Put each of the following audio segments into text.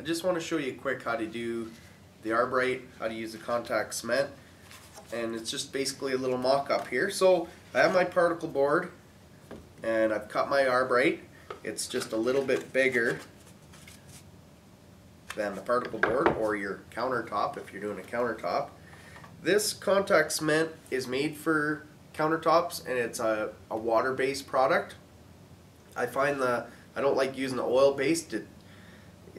just want to show you quick how to do the Arborite, how to use the contact cement, and it's just basically a little mock-up here. So I have my particle board and I've cut my Arborite. It's just a little bit bigger than the particle board or your countertop if you're doing a countertop. This contact cement is made for countertops and it's a water-based product. I find I don't like using the oil-based. It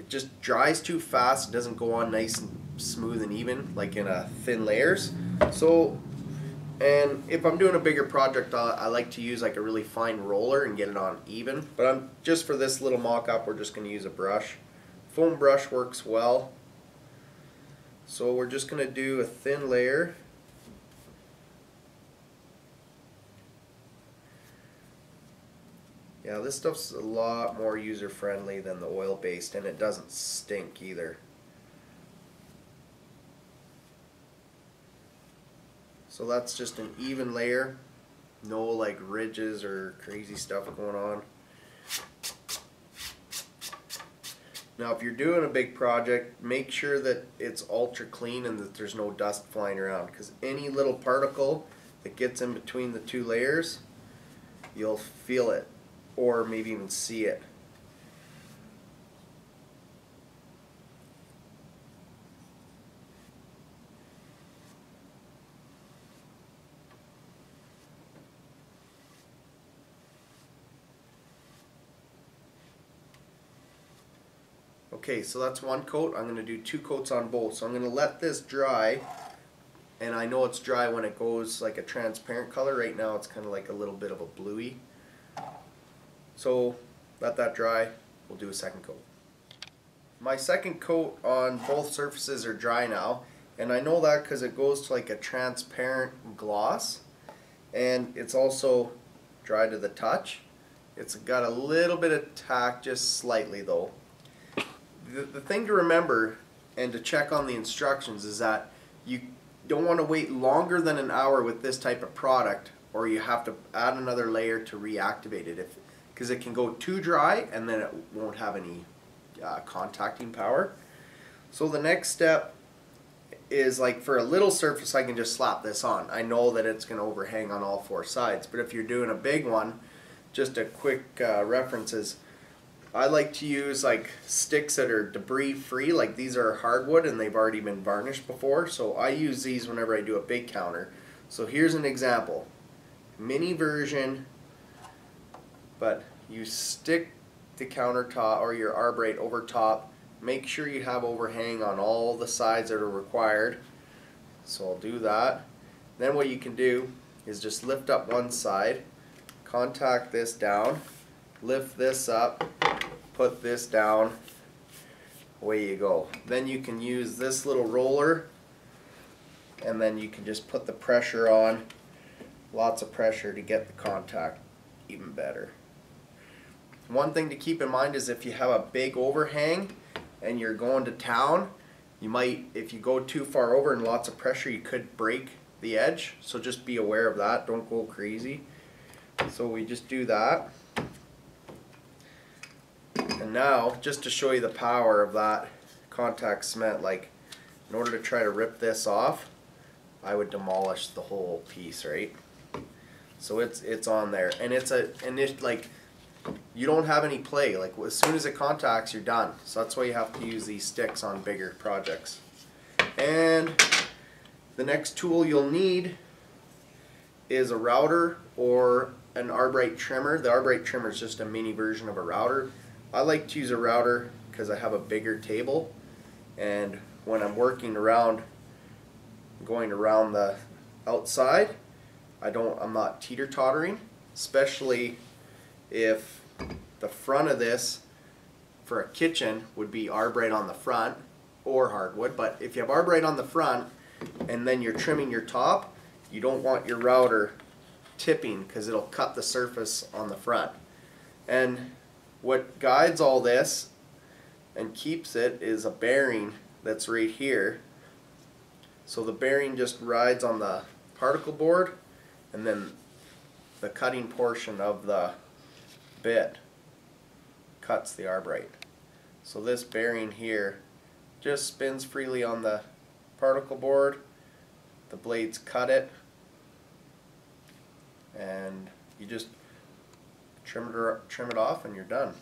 just dries too fast. It doesn't go on nice and smooth and even like in thin layers. So, and if I'm doing a bigger project, I like to use like a really fine roller and get it on even. But just for this little mock-up, we're just going to use a brush. Foam brush works well. So we're just going to do a thin layer. Yeah, this stuff's a lot more user-friendly than the oil-based, and it doesn't stink either. So that's just an even layer. No like ridges or crazy stuff going on. Now if you're doing a big project, make sure that it's ultra clean and that there's no dust flying around, because any little particle that gets in between the two layers, you'll feel it or maybe even see it. Okay, so that's one coat. I'm going to do 2 coats on both. So I'm going to let this dry, and I know it's dry when it goes like a transparent color. Right now it's kind of like a little bit of a bluey. So let that dry. We'll do a second coat. My second coat on both surfaces are dry now, and I know that because it goes to like a transparent gloss, and it's also dry to the touch. It's got a little bit of tack, just slightly though. The thing to remember and to check on the instructions is that you don't want to wait longer than an hour with this type of product, or you have to add another layer to reactivate it, because it can go too dry and then it won't have any contacting power. So the next step is, like for a little surface, I can just slap this on. I know that it's going to overhang on all 4 sides, but if you're doing a big one, just a quick reference is I like to use like sticks that are debris free. Like these are hardwood and they've already been varnished before, so I use these whenever I do a big counter. So here's an example, mini version, but you stick the countertop or your Arborite over top. Make sure you have overhang on all the sides that are required. So I'll do that. Then what you can do is just lift up one side, contact this down, lift this up, put this down, away you go. Then you can use this little roller, and then you can just put the pressure on, lots of pressure to get the contact even better. One thing to keep in mind is if you have a big overhang and you're going to town, you might, if you go too far over and lots of pressure, you could break the edge. So just be aware of that, don't go crazy. So we just do that. And now, just to show you the power of that contact cement, like in order to try to rip this off, I would demolish the whole piece, right? So it's on there, and it's like you don't have any play. Like as soon as it contacts, you're done. So that's why you have to use these sticks on bigger projects. And the next tool you'll need is a router or an Arborite trimmer. The Arborite trimmer is just a mini version of a router. I like to use a router because I have a bigger table, and when I'm working around, going around the outside, I'm not teeter-tottering, especially if the front of this for a kitchen would be Arborite on the front or hardwood. But if you have Arborite on the front and then you're trimming your top, you don't want your router tipping because it'll cut the surface on the front. And what guides all this and keeps it is a bearing that's right here. So the bearing just rides on the particle board, and then the cutting portion of the bit cuts the Arborite. So this bearing here just spins freely on the particle board. The blades cut it, and you just trim it off and you're done.